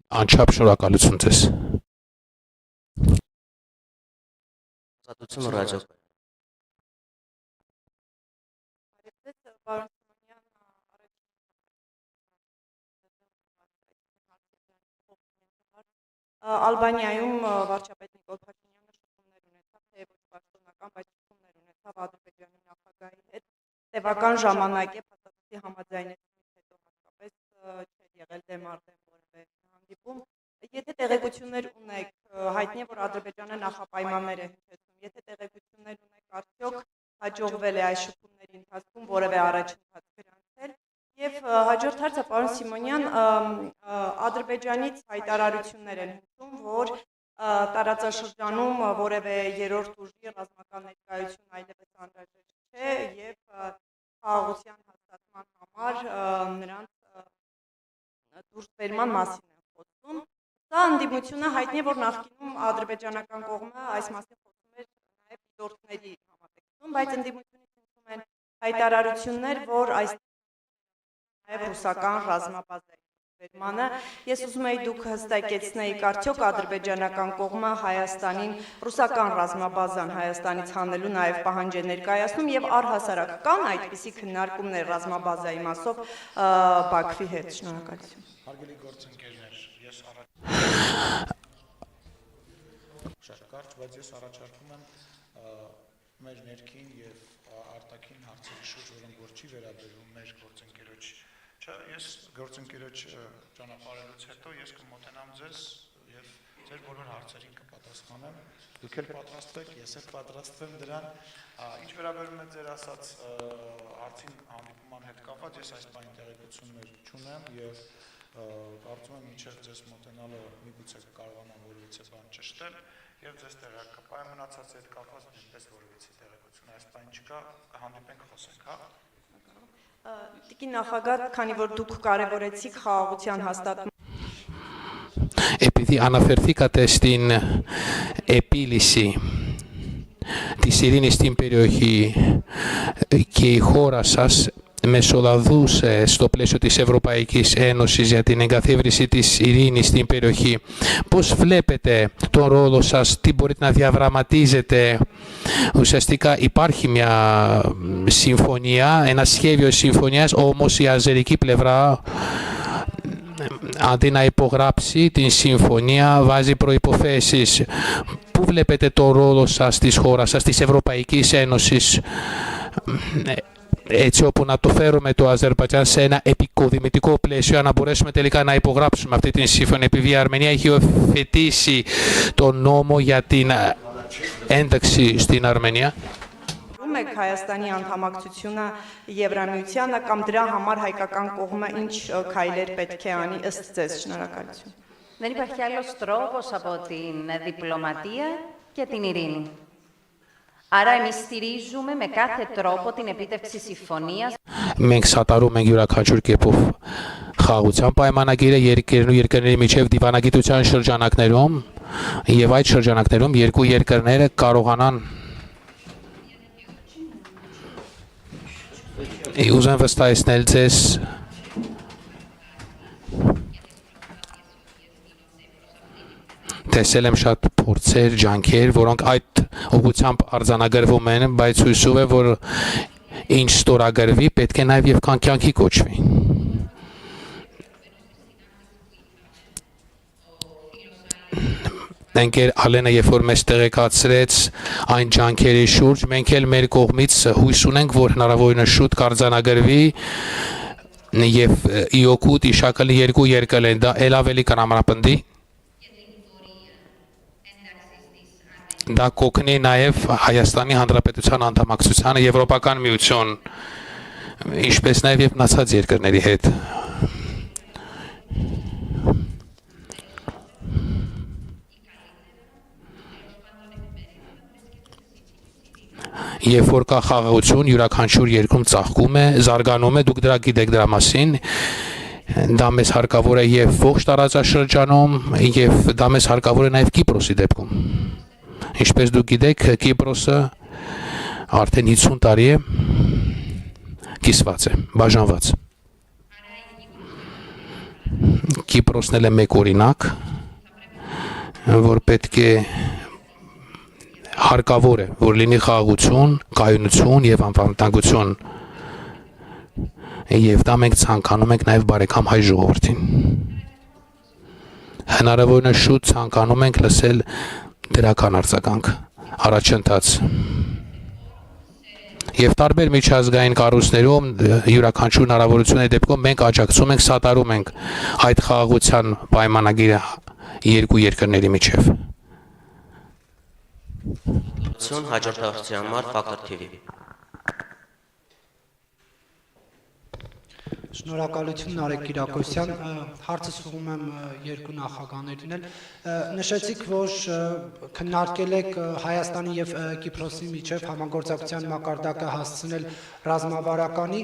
Անչափ շնորհակալություն ձեզ։ Ազատություն ռադիո։ Ալբանիայում վարչապետ Նիկոլ Փաշինյանը շփումներ ունեցավ, թե ոչ պաշտոնական, բայց շփումներ ունեցավ Ադրբեջանի նախագահի հետ։ Տևական ժամանակ է փաստաթղթի համաձայնեցումից հետո հատկապես չէր եղել դեմարդեմ որևէ հանդիպում։ Եթե տեղեկություններ ունեք, հայտնի է, որ Ադրբեջանը նախապայմաններ է հնչեցնում, եթե տեղեկություններ ունեք, արդյոք հաջողվել է այս շփումների ընթացքում որևէ առաջընթաց գրանցել։ Եվ հաջորդ հարցը, պարոն Սիմոնյան, Ադրբեջանից հայտարարություններ են հնչում, որ տարածաշրջանում որևէ երրորդ ուժի ռազմական ներկայություն այլևս անհրաժեշտ չէ եւ խաղաղության հաստատման համար նրանց դուրսբերման մասին են խոսում։ Սա ընդդիմությունը հայտնի է, որ նախկինում ադրբեջանական կողմը այս մասին խոսում էր նաեւ դիտորդների համատեքստում, բայց ընդդիմությունից հնչում են հայտարարություններ, որ այս նաև ռուսական ռազմաբազայի բերմանը։ Ես ուզում եի դուք հստակեցնեիք, արդյոք ադրբեջանական կողմը Հայաստանին ռուսական ռազմաբազան Հայաստանից հանելու նաև պահանջ է ներկայացնում եւ առհասարակ կան այդպիսի քննարկումներ ռազմաբազայի մասով Բաքվի հետ։ Շնորհակալություն։ Հարգելի գործընկերներ, ես շատ կարճ, բայց ես առաջարկում եմ մեր ներքին եւ արտաքին հարցերի շուրջ, որոնք որ չի վերաբերում մեր գործընկերոջ Ես գործընկերոջ ճանապարհելուց հետո ես կմոտենամ ձեզ եւ ձեր բոլոր հարցերին կպատասխանեմ։ Դուք էլ պատրաստվեք, ես էլ պատրաստվեմ դրան։ Ինչ վերաբերում է ձեր ասած հարցին հանդիպման հետ կապված, ես այս բանի տեղեկություններ չունեմ եւ կարծում եմ մինչեւ ձեզ մոտենալը միգուցե կարողանամ որևիցե բան ճշտել եւ ձեզ տեղակայեմ մնացածի հետ կապված նույնպես որևիցե տեղեկություն այս բանի չկա, կհանդիպենք խոսենք, հա։ Տիկին նախագահ, քանի որ դուք կարևորեցիք խաղաղության հաստատման Επειδή αναφερθήκατε στην επίλυση της ειρήνης στην περιοχή και η χώρα σας μεσολαβούσε στο πλαίσιο της Ευρωπαϊκής Ένωσης για την εγκαθίδρυση της ειρήνης στην περιοχή. Πώς βλέπετε τον ρόλο σας, τι μπορείτε να διαδραματίζετε? Ουσιαστικά υπάρχει μια συμφωνία, ένα σχέδιο συμφωνίας, όμως η αζερική πλευρά αντί να υπογράψει την συμφωνία βάζει προϋποθέσεις. Πού βλέπετε τον ρόλο σας της χώρας σας, της Ευρωπαϊκής Ένωσης, έτσι όπου να το φέρουμε το Αζερμπαϊτζάν σε ένα επικοδημητικό πλαίσιο, να μπορέσουμε τελικά να υπογράψουμε αυτή την σύμφωνη, επειδή η Αρμενία έχει υιοθετήσει τον νόμο για την ένταξη στην Αρμενία. Եք Հայաստանի անդամակցությունը Եվրամիությանը կամ դրա համար հայկական կողմը ինչ քայլեր պետք է անի ըստ ձեզ? Շնորհակալություն։ Δεν υπάρχει άλλος τρόπος από την διπλωματία και την ειρήνη. Άρα εμείς στηρίζουμε με κάθε τρόπο την επίτευξη συμφωνίας. Մենք սատարում ենք յուրաքանչյուր կերպով խաղաղության պայմանագիրը երկրների միջև դիվանագիտության շրջանակներում եւ այդ շրջանակներում երկու երկրները կարողանան ուզեմ վստահեցնել ձեզ տեսել եմ շատ փորձեր, ջանքեր, որոնք այդ ուղղությամբ արձանագրվում են, բայց հույսով եմ, որ ինչ ստորագրվի, պետք է նաև եւ կյանքի կոչվի։ Ընկեր Ալենը երբ որ մեզ տեղեկացրեց այն ջանքերի շուրջ, մենք էլ մեր կողմից հույս ունենք, որ հնարավորինս շուտ կարձանագրվի եւ իօկուտ իշակալի երկու երկրներ դա ել ավելի կամրապնդի դա կօգնի նաև Հայաստանի Հանրապետության անդամակցությանը Եվրոպական միություն, ինչպես նաև եւ մնացած երկրների հետ։ Երբ որ կա խաղաղություն, յուրաքանչյուր երկրում ծաղկում է, զարգանում է, դուք դրա գիտեք դրա մասին։ Դա մեզ հարկավոր է եւ ողջ տարածաշրջանում, եւ դա մեզ հարկավոր է նաեւ Կիպրոսի դեպքում։ Ինչպես դուք գիտեք, Կիպրոսը արդեն 50 տարի է կիսված է, բաժանված։ Կիպրոսն էլ է մեկ օրինակ, որ պետք է հարկավոր է, որ լինի խաղաղություն, կայունություն եւ անվտանգություն։ Եվ դա մենք ցանկանում ենք նաեւ բարեկամ հայ ժողովրդին։ Հնարավորինս շուտ ցանկանում ենք լսել դրական արձագանք, առաջընթաց։ Եվ տարբեր միջազգային կառույցներում յուրաքանչյուր հնարավորությունների դեպքում մենք աջակցում ենք, սատարում ենք այդ խաղաղության պայմանագիրը երկու երկրների միջև։ Հաջորդակցության համար Ֆակրթիվի։ Շնորհակալություն Նարեկ Կիրակոսյան, հարցս ուղղում եմ երկու նախագահներին էլ։ Նշեցիք, որ քննարկել եք Հայաստանի եւ Կիպրոսի միջև համագործակցության մակարդակը հասցնել ռազմավարականի,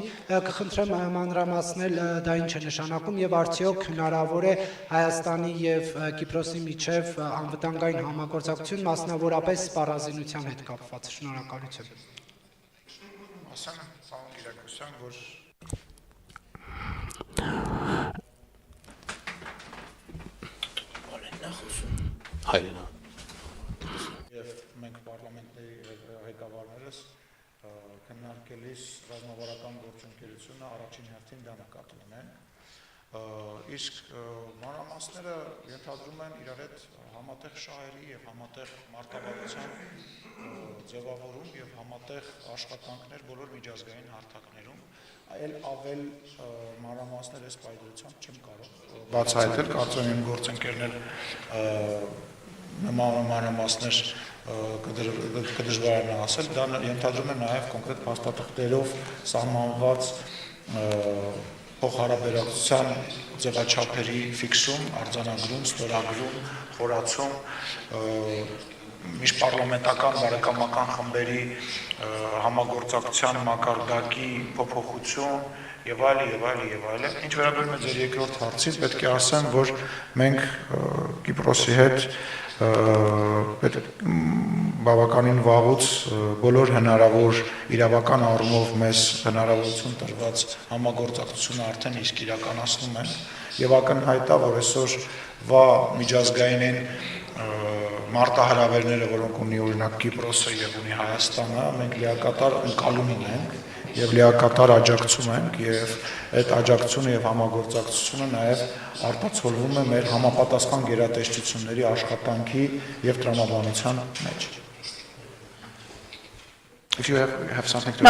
կխնդրեմ մանրամասնել դա ինչ է նշանակում եւ արդյոք հնարավոր է Հայաստանի եւ Կիպրոսի միջև անվտանգային համագործակցություն, մասնավորապես սպառազինության հետ կապված։ Շնորհակալություն։ Ասեմ, պարոն Կիրակոսյան, որ Հայրենա։ Եվ մենք պարլամենտների ղեկավարներս քննարկելիս ռազմավարական գործընկերությունը առաջին հերթին դա նկատի ունեն։ Իսկ մանրամասները ենթադրում են իրար հետ համատեղ շահերի եւ համատեղ մարտավարության ձևավորում եւ համատեղ աշխատանքներ բոլոր միջազգային հարթակներում, այլ ավել մանրամասներ այս պայմանությամբ չեմ կարող բացահայտել, կարծում եմ գործընկերներ մանրամասներ կդժվարանա ասել, դա ենթադրում է նաև կոնկրետ փաստաթղթերով սահմանված փոխհարաբերակցության ձևաչափերի ֆիքսում, արձանագրում, ստորագրում, խորացում, միջպարլամենտական բարեկամական խմբերի համագործակցության մակարդակի փոփոխություն եւ այլն եւ այլն եւ այլն։ Ինչ վերաբերում է ձեր երկրորդ հարցին, պետք է ասեմ, որ մենք Կիպրոսի հետ բավականին վաղուց բոլոր հնարավոր իրավական առումով մեզ հնարավորություն տրված համագործակցությունը արդեն իսկ իրականացնում ենք եւ ակնհայտ է, որ այսօր վա միջազգային մարտահրավերները, որոնք ունի օրինակ Կիպրոսը եւ ունի Հայաստանը, մենք լիակատար ընկալում ունենք եւ լիակատար աջակցում ենք եւ այդ աջակցությունը եւ համագործակցությունը նաեւ արտացոլվում է մեր համապատասխան գերատեսչությունների աշխատանքի եւ տրամաբանության մեջ։ If you have something to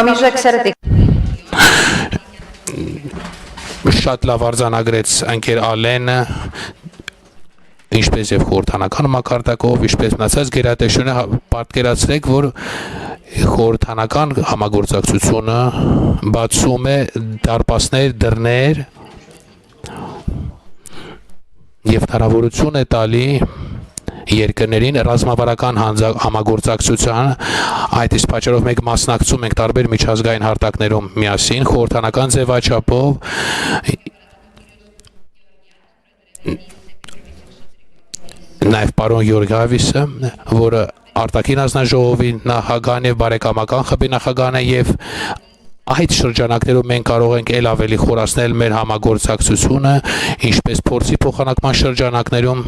Շատ լավ արձանագրեց ընկեր Ալենը, ինչպես եւ խորհրդանական մակարդակով, ինչպես մնացած գերատեսչությունը պատկերացրեք, որ խորհրդանական համագործակցությունը բացում է դարպասներ, դռներ եւ հնարավորություն է տալի երկրներին ռազմավարական համագործակցության, այդ իսկ պատճառով մենք մասնակցում ենք տարբեր միջազգային հարթակներում միասին խորհրդանական ձևաչափով նաև պարոն Գյորգիավիսը, որը արտաքին հանձնաժողովի նախագահն եւ բարեկամական խմբի նախագահն է եւ այդ շրջանակներում մենք կարող ենք ել ավելի խորացնել մեր համագործակցությունը, ինչպես փորձի փոխանակման շրջանակներում,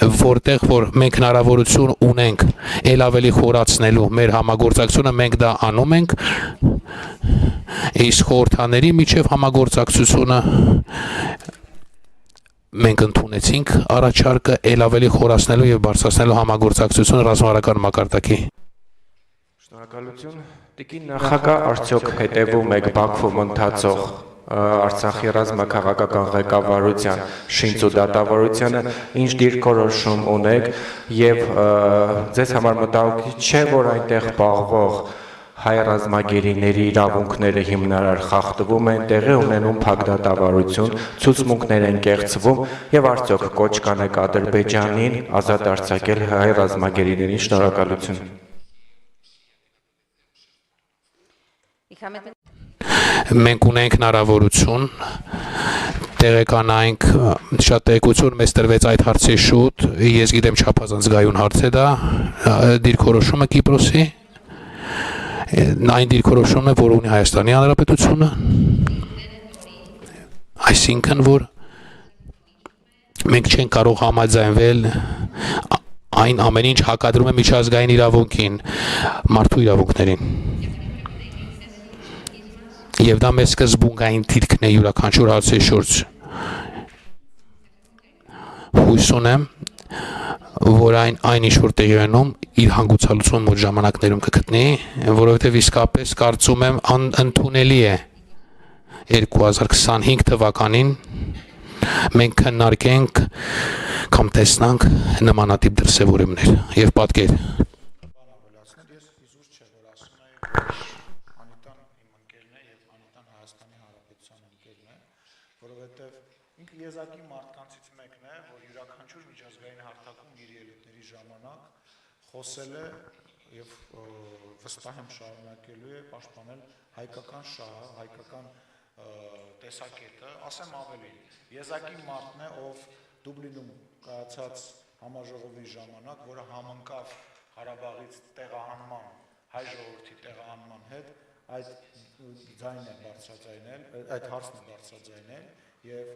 որտեղ որ մենք հնարավորություն ունենք ել ավելի խորացնելու մեր համագործակցությունը, մենք դա անում ենք, իսկ խորհրդաների միջև համագործակցությունը մենք ընդունեցինք առաջարկը ել ավելի խորացնելու եւ բարձրացնելու համագործակցությունը ռազմավարական մակարդակի։ Շնորհակալություն։ Տիկին նախագահ, արդյոք հետևում եք Բաքվում ընթացող Արցախի ռազմաքաղաքական ղեկավարության շինծու դատավարությանը, ինչ դիրքորոշում ունեք եւ ձեզ համար մտահոգիչ չէ, որ այնտեղ պահվող հայ ռազմագերիների իրավունքները հիմնարար խախտվում են, տեղի ունենում փակ դատավարություն, ցուցմունքներ են կեղծվում եւ արդյոք կոչ կանեք Ադրբեջանին ազատ արձակել հայ ռազմագերիներին։ Շնորհակալություն։ Մենք ունենք հնարավորություն տեղեկանայինք շատ տեղեկություն մեզ տրվեց այդ հարցի շուտ, ես գիտեմ չափազանց գայուն հարց է դա, դիրքորոշումը Կիպրոսի, այն դիրքորոշումը, որ ունի Հայաստանի Հանրապետությունը, Այսինքն, որ մենք չենք կարող համաձայնվել այն ամեն ինչ հակադրում է միջազգային իրավունքին, մարդու իրավունքներին։ Եվ դա մեզ սկզբունքային դիրքն է յուրաքանչյուր հարցի շուրջ։ Հույս ունեմ, որ այն ինչ որ տեղի ունենում իր հանգուցալուծումը մոտ ժամանակներում կգտնի, որովհետև իսկապես կարծում եմ ընդունելի է 2025 թվականին մենք քննարկենք կամ տեսնանք նմանատիպ դրսևորումներ եւ պատկեր։ Ես իզուր չէ, որ ասում եի Անիտան իմ ընկերն է եւ Անիտան Հայաստանի Հանրապետության ընկերն է, որովհետեւ ինքը եզակի մարդկանցից մեկն է, որ յուրաքանչյուր միջազգային հարթակում իր ելույթների ժամանակ խոսել է եւ վստահ եմ շարունակելու է պաշտպանել հայկական շահը, հայկական տեսակետը, ասեմ ավելին, եզակի մարդն է, ով Դուբլինում կայացած համաժողովի ժամանակ, որը համընկավ Ղարաբաղից տեղահանման, հայ ժողովրդի տեղահանման հետ, այդ ձայնն է բարձրաձայնել, այդ հարցն է բարձրաձայնել եւ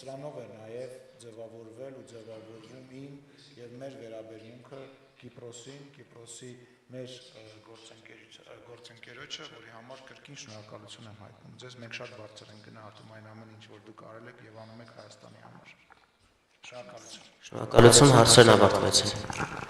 սրանով է նաեւ ձևավորվել ու ձևավորվում իմ եւ մեր վերաբերմունքը Կիպրոսին, Կիպրոսի մեր գործընկերոջը, որի համար կրկին շնորհակալություն եմ հայտնում։ Ձեզ մենք շատ բարձր ենք գնահատում այն ամեն ինչ, որ դուք արել եք եւ անում եք Հայաստանի համար։ Շնորհակալություն։ Շնորհակալություն, հարցերն ավարտվեցին։